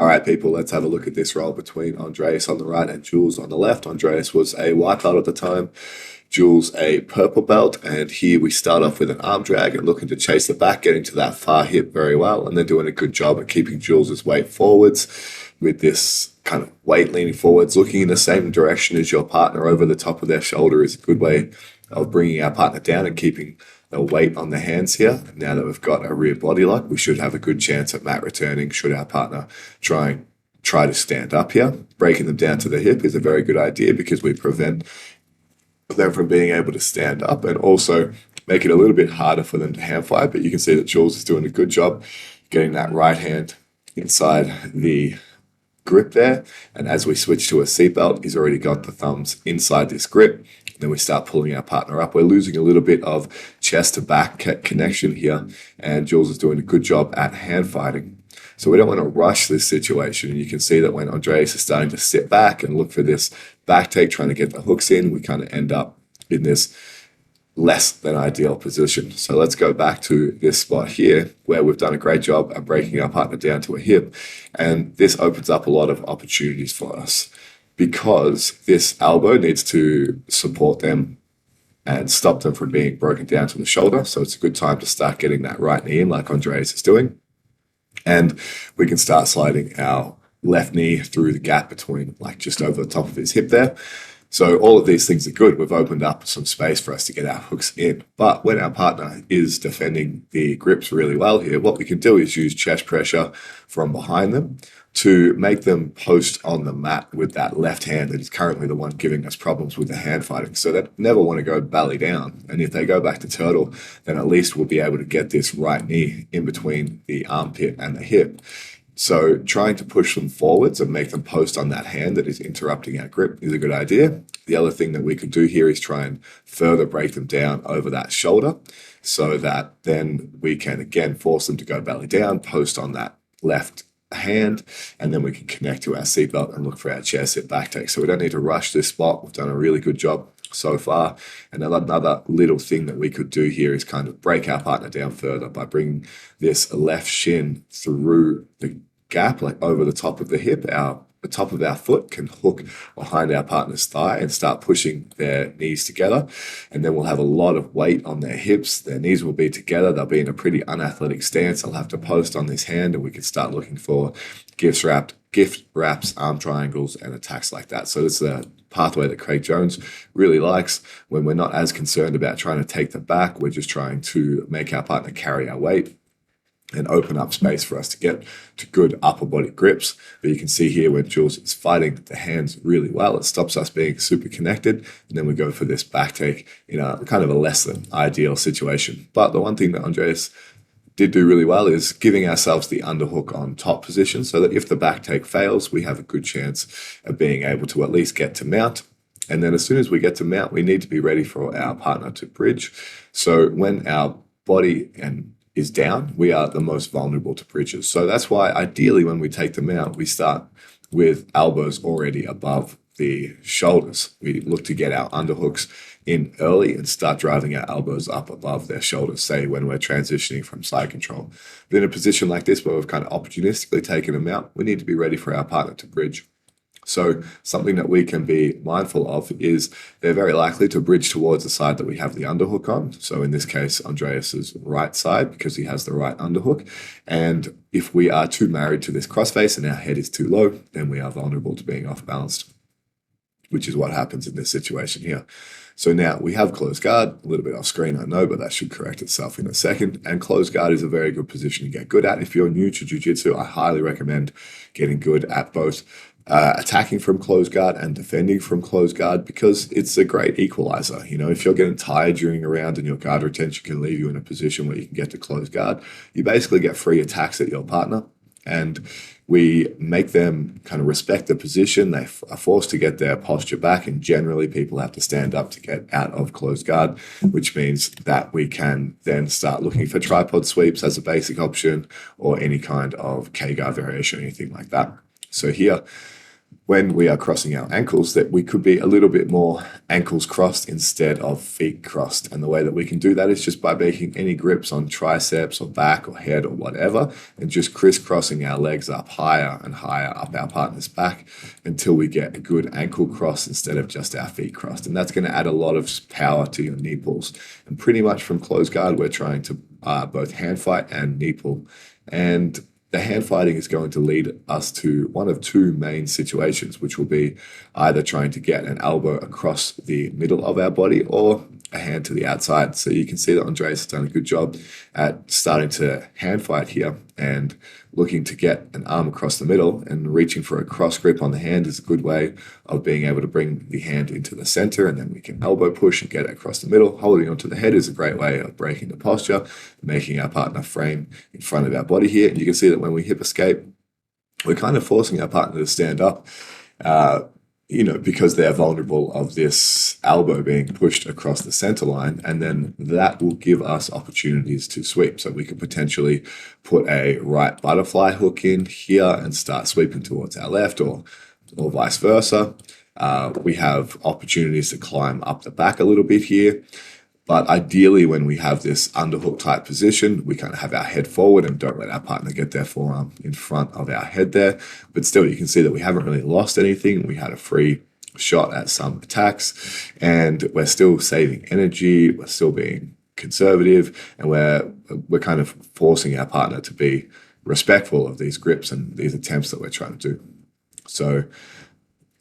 All right, people, let's have a look at this roll between Andreas on the right and Giles on the left. Andreas was a white belt at the time, Giles a purple belt, and here we start off with an arm drag and looking to chase the back, getting to that far hip very well, and then doing a good job at keeping Giles' weight forwards with this kind of weight leaning forwards, looking in the same direction as your partner over the top of their shoulder is a good way of bringing our partner down and keeping the weight on the hands here. Now that we've got a rear body lock, we should have a good chance at mat returning should our partner try to stand up here. Breaking them down to the hip is a very good idea because we prevent them from being able to stand up and also make it a little bit harder for them to hand fight. But you can see that Giles is doing a good job getting that right hand inside the grip there. And as we switch to a seatbelt, he's already got the thumbs inside this grip. Then we start pulling our partner up. We're losing a little bit of chest to back connection here, and Giles is doing a good job at hand fighting. So we don't want to rush this situation. And you can see that when Andreas is starting to sit back and look for this back take, trying to get the hooks in, we kind of end up in this less than ideal position. So let's go back to this spot here where we've done a great job at breaking our partner down to a hip. And this opens up a lot of opportunities for us, because this elbow needs to support them and stop them from being broken down to the shoulder. So it's a good time to start getting that right knee in like Andreas is doing. And we can start sliding our left knee through the gap between, like, just over the top of his hip there. So all of these things are good. We've opened up some space for us to get our hooks in. But when our partner is defending the grips really well here, what we can do is use chest pressure from behind them to make them post on the mat with that left hand that is currently the one giving us problems with the hand fighting. So they never want to go belly down. And if they go back to turtle, then at least we'll be able to get this right knee in between the armpit and the hip. So trying to push them forwards and make them post on that hand that is interrupting our grip is a good idea. The other thing that we could do here is try and further break them down over that shoulder so that then we can again force them to go belly down, post on that left hand, and then we can connect to our seatbelt and look for our chair sit back take. So we don't need to rush this spot. We've done a really good job so far. And another little thing that we could do here is kind of break our partner down further by bringing this left shin through the gap, like over the top of the hip. The top of our foot can hook behind our partner's thigh and start pushing their knees together. And then we'll have a lot of weight on their hips. Their knees will be together. They'll be in a pretty unathletic stance. They'll have to post on this hand, and we can start looking for gift wraps, arm triangles, and attacks like that. So this is a pathway that Craig Jones really likes when we're not as concerned about trying to take them back. We're just trying to make our partner carry our weight and open up space for us to get to good upper body grips. But you can see here when Giles is fighting the hands really well, it stops us being super connected. And then we go for this back take in a kind of a less than ideal situation. But the one thing that Andreas did do really well is giving ourselves the underhook on top position so that if the back take fails, we have a good chance of being able to at least get to mount. And then as soon as we get to mount, we need to be ready for our partner to bridge. So when our body is down, we are the most vulnerable to bridges. So that's why ideally when we take them out, we start with elbows already above the shoulders. We look to get our underhooks in early and start driving our elbows up above their shoulders, say when we're transitioning from side control. But in a position like this where we've kind of opportunistically taken them out, we need to be ready for our partner to bridge. So something that we can be mindful of is they're very likely to bridge towards the side that we have the underhook on. So in this case, Andreas's right side, because he has the right underhook. And if we are too married to this crossface and our head is too low, then we are vulnerable to being off balanced, which is what happens in this situation here. So now we have closed guard, a little bit off screen, I know, but that should correct itself in a second. And closed guard is a very good position to get good at. If you're new to jiu-jitsu, I highly recommend getting good at both attacking from closed guard and defending from closed guard, because it's a great equalizer. You know, if you're getting tired during a round and your guard retention can leave you in a position where you can get to closed guard, you basically get free attacks at your partner. And we make them kind of respect the position. They are forced to get their posture back, and generally people have to stand up to get out of closed guard, which means that we can then start looking for tripod sweeps as a basic option, or any kind of K-guard variation, anything like that. So here, when we are crossing our ankles, that we could be a little bit more ankles crossed instead of feet crossed. And the way that we can do that is just by making any grips on triceps or back or head or whatever, and just crisscrossing our legs up higher and higher up our partner's back until we get a good ankle cross instead of just our feet crossed. And that's going to add a lot of power to your knee pulls. And pretty much from close guard, we're trying to both hand fight and knee pull. And the hand fighting is going to lead us to one of two main situations, which will be either trying to get an elbow across the middle of our body or a hand to the outside. So you can see that Andreas has done a good job at starting to hand fight here and looking to get an arm across the middle, and reaching for a cross grip on the hand is a good way of being able to bring the hand into the center, and then we can elbow push and get it across the middle. Holding onto the head is a great way of breaking the posture, making our partner frame in front of our body here. And you can see that when we hip escape, we're kind of forcing our partner to stand up, because they're vulnerable of this elbow being pushed across the center line, and then that will give us opportunities to sweep. So we could potentially put a right butterfly hook in here and start sweeping towards our left, or vice versa. We have opportunities to climb up the back a little bit here. But ideally, when we have this underhook type position, we kind of have our head forward and don't let our partner get their forearm in front of our head there. But still, you can see that we haven't really lost anything. We had a free shot at some attacks, and we're still saving energy. We're still being conservative, and we're kind of forcing our partner to be respectful of these grips and these attempts that we're trying to do. So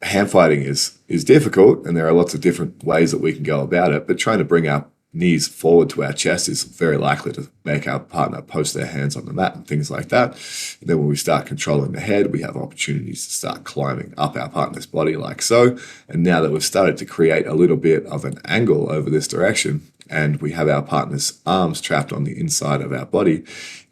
hand fighting is difficult, and there are lots of different ways that we can go about it, but trying to bring our knees forward to our chest is very likely to make our partner post their hands on the mat and things like that. And then when we start controlling the head, we have opportunities to start climbing up our partner's body like so. And now that we've started to create a little bit of an angle over this direction, and we have our partner's arms trapped on the inside of our body,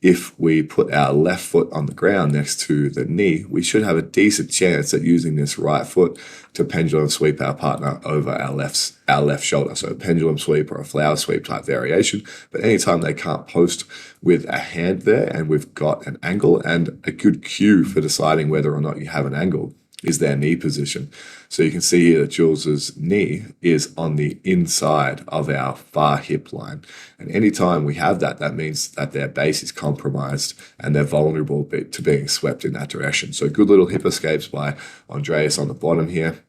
if we put our left foot on the ground next to the knee, we should have a decent chance at using this right foot to pendulum sweep our partner over our left shoulder. So a pendulum sweep or a flower sweep type variation. But anytime they can't post with a hand there, and we've got an angle, and a good cue for deciding whether or not you have an angle is their knee position. So you can see here that Jules's knee is on the inside of our far hip line. And anytime we have that, that means that their base is compromised and they're vulnerable to being swept in that direction. So good little hip escapes by Andreas on the bottom here.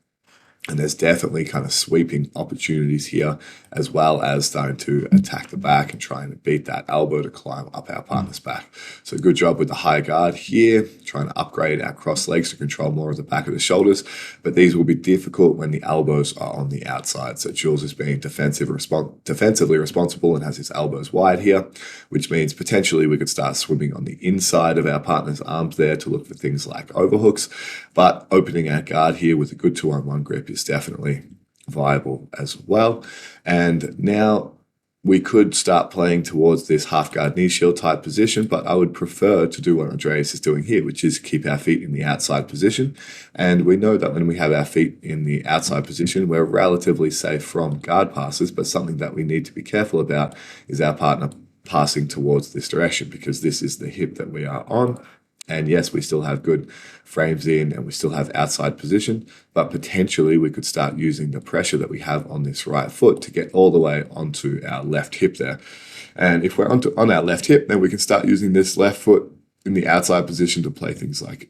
And there's definitely kind of sweeping opportunities here, as well as starting to attack the back and trying to beat that elbow to climb up our partner's back. So good job with the high guard here, trying to upgrade our cross legs to control more of the back of the shoulders. But these will be difficult when the elbows are on the outside. So Jules is being defensively responsible and has his elbows wide here, which means potentially we could start swimming on the inside of our partner's arms there to look for things like overhooks. But opening our guard here with a good 2-on-1 grip is definitely viable as well. And now we could start playing towards this half guard knee shield type position, but I would prefer to do what Andreas is doing here, which is keep our feet in the outside position. And we know that when we have our feet in the outside position, we're relatively safe from guard passes, but something that we need to be careful about is our partner passing towards this direction, because this is the hip that we are on. And yes, we still have good frames in and we still have outside position, but potentially we could start using the pressure that we have on this right foot to get all the way onto our left hip there. And if we're on our left hip, then we can start using this left foot in the outside position to play things like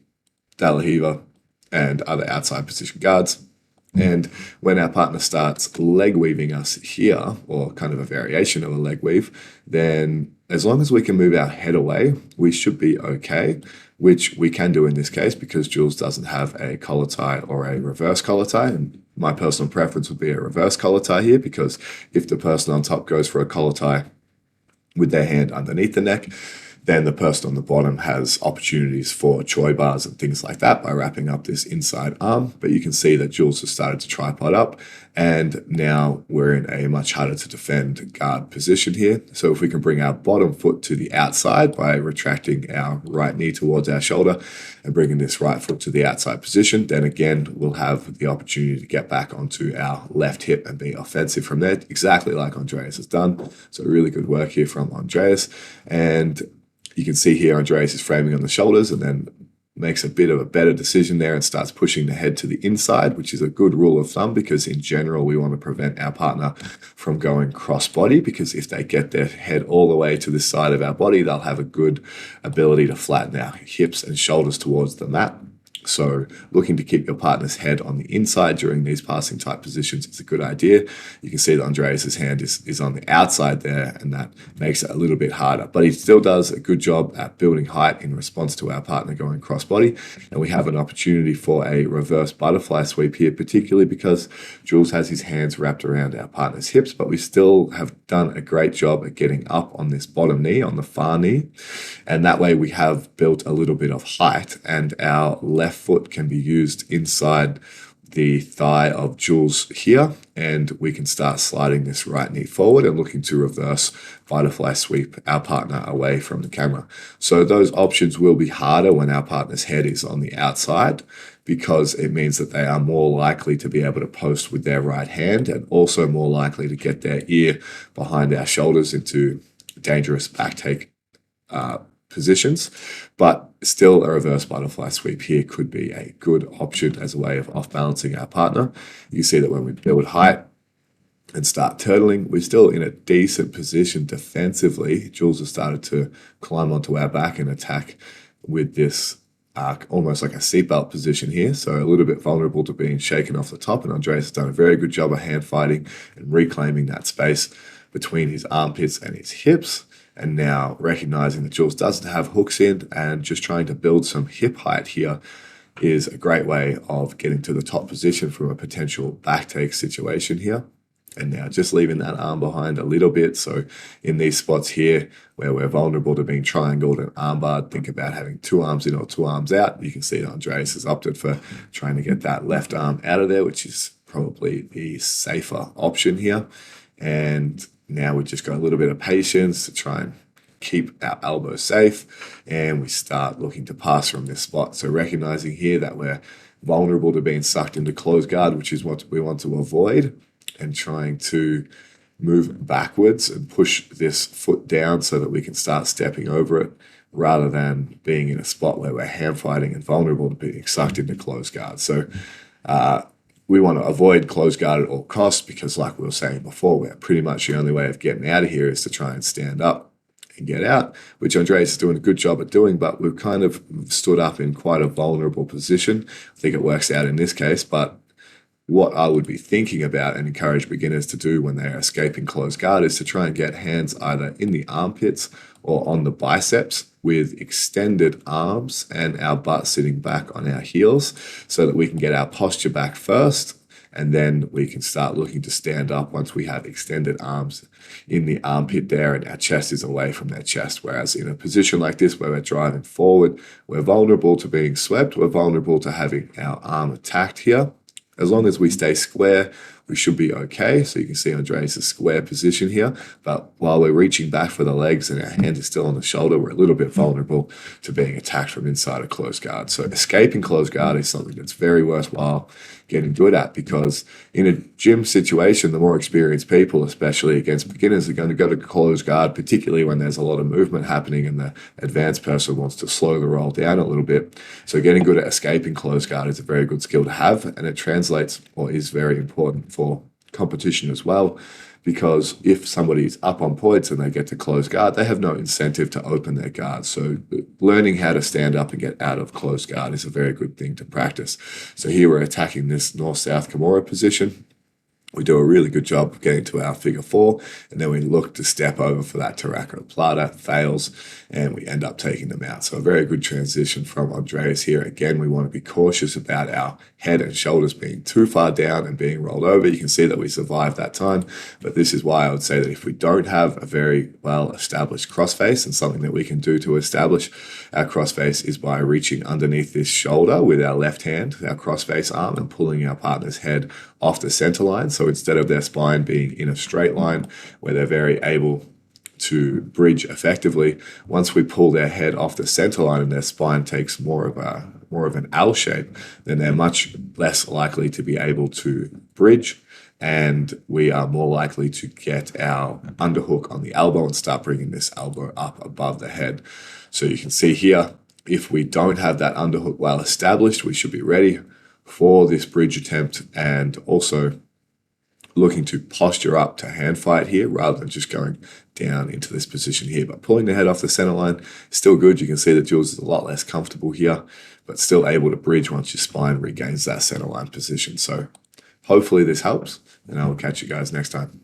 De La Riva and other outside position guards. And when our partner starts leg weaving us here, or kind of a variation of a leg weave, then as long as we can move our head away, we should be okay, which we can do in this case because Jules doesn't have a collar tie or a reverse collar tie. And my personal preference would be a reverse collar tie here, because if the person on top goes for a collar tie with their hand underneath the neck, then the person on the bottom has opportunities for choy bars and things like that by wrapping up this inside arm. But you can see that Jules has started to tripod up, and now we're in a much harder to defend guard position here. So if we can bring our bottom foot to the outside by retracting our right knee towards our shoulder and bringing this right foot to the outside position, then again, we'll have the opportunity to get back onto our left hip and be offensive from there, exactly like Andreas has done. So really good work here from Andreas. And you can see here Andreas is framing on the shoulders, and then makes a bit of a better decision there and starts pushing the head to the inside, which is a good rule of thumb because in general, we want to prevent our partner from going cross-body, because if they get their head all the way to the side of our body, they'll have a good ability to flatten our hips and shoulders towards the mat. So looking to keep your partner's head on the inside during these passing type positions is a good idea. You can see that Andreas's hand is on the outside there, and that makes it a little bit harder. But he still does a good job at building height in response to our partner going crossbody. And we have an opportunity for a reverse butterfly sweep here, particularly because Giles has his hands wrapped around our partner's hips, but we still have done a great job at getting up on this bottom knee, on the far knee. And that way we have built a little bit of height, and our left foot can be used inside the thigh of Giles here, and we can start sliding this right knee forward and looking to reverse butterfly sweep our partner away from the camera. So those options will be harder when our partner's head is on the outside, because it means that they are more likely to be able to post with their right hand, and also more likely to get their ear behind our shoulders into dangerous back take positions. But still, a reverse butterfly sweep here could be a good option as a way of off-balancing our partner. You see that when we build height and start turtling, we're still in a decent position defensively. Giles has started to climb onto our back and attack with this almost like a seatbelt position here, so a little bit vulnerable to being shaken off the top, and Andreas has done a very good job of hand fighting and reclaiming that space between his armpits and his hips. And now recognizing that Giles doesn't have hooks in and just trying to build some hip height here is a great way of getting to the top position from a potential back take situation here. And now just leaving that arm behind a little bit. So in these spots here where we're vulnerable to being triangled and armbarred, think about having two arms in or two arms out. You can see that Andreas has opted for trying to get that left arm out of there, which is probably the safer option here. And now we just got a little bit of patience to try and keep our elbow safe, and we start looking to pass from this spot. So recognizing here that we're vulnerable to being sucked into closed guard, which is what we want to avoid, and trying to move backwards and push this foot down so that we can start stepping over it, rather than being in a spot where we're hand fighting and vulnerable to being sucked into closed guard. So we want to avoid closed guard at all costs, because like we were saying before, we're pretty much the only way of getting out of here is to try and stand up and get out, which Andreas is doing a good job at doing, but we've kind of stood up in quite a vulnerable position. I think it works out in this case, but what I would be thinking about and encourage beginners to do when they're escaping closed guard is to try and get hands either in the armpits or on the biceps with extended arms and our butt sitting back on our heels, so that we can get our posture back first, and then we can start looking to stand up once we have extended arms in the armpit there and our chest is away from their chest. Whereas in a position like this where we're driving forward, we're vulnerable to being swept, we're vulnerable to having our arm attacked here. As long as we stay square, we should be okay. So you can see Andreas' square position here, but while we're reaching back for the legs and our hand is still on the shoulder, we're a little bit vulnerable to being attacked from inside a closed guard. So escaping closed guard is something that's very worthwhile getting good at, because in a gym situation, the more experienced people, especially against beginners, are going to go to closed guard, particularly when there's a lot of movement happening and the advanced person wants to slow the roll down a little bit. So getting good at escaping closed guard is a very good skill to have, and it translates or is very important for competition as well, because if somebody's up on points and they get to close guard, they have no incentive to open their guard. So learning how to stand up and get out of closed guard is a very good thing to practice. So here we're attacking this north-south Kimura position. We do a really good job of getting to our figure four, and then we look to step over for that Tarraco Plata, fails, and we end up taking them out. So a very good transition from Andreas here. Again, we want to be cautious about our head and shoulders being too far down and being rolled over. You can see that we survived that time, but this is why I would say that if we don't have a very well-established crossface, and something that we can do to establish our crossface is by reaching underneath this shoulder with our left hand, our crossface arm, and pulling our partner's head off the center line. So instead of their spine being in a straight line where they're very able to bridge effectively, once we pull their head off the center line and their spine takes more of an L shape, then they're much less likely to be able to bridge, and we are more likely to get our underhook on the elbow and start bringing this elbow up above the head. So you can see here, If we don't have that underhook well established, we should be ready for this bridge attempt, and also looking to posture up to hand fight here rather than just going down into this position here. But pulling the head off the center line, still good. You can see that Jules is a lot less comfortable here, but still able to bridge once your spine regains that center line position. So hopefully this helps, and I will catch you guys next time.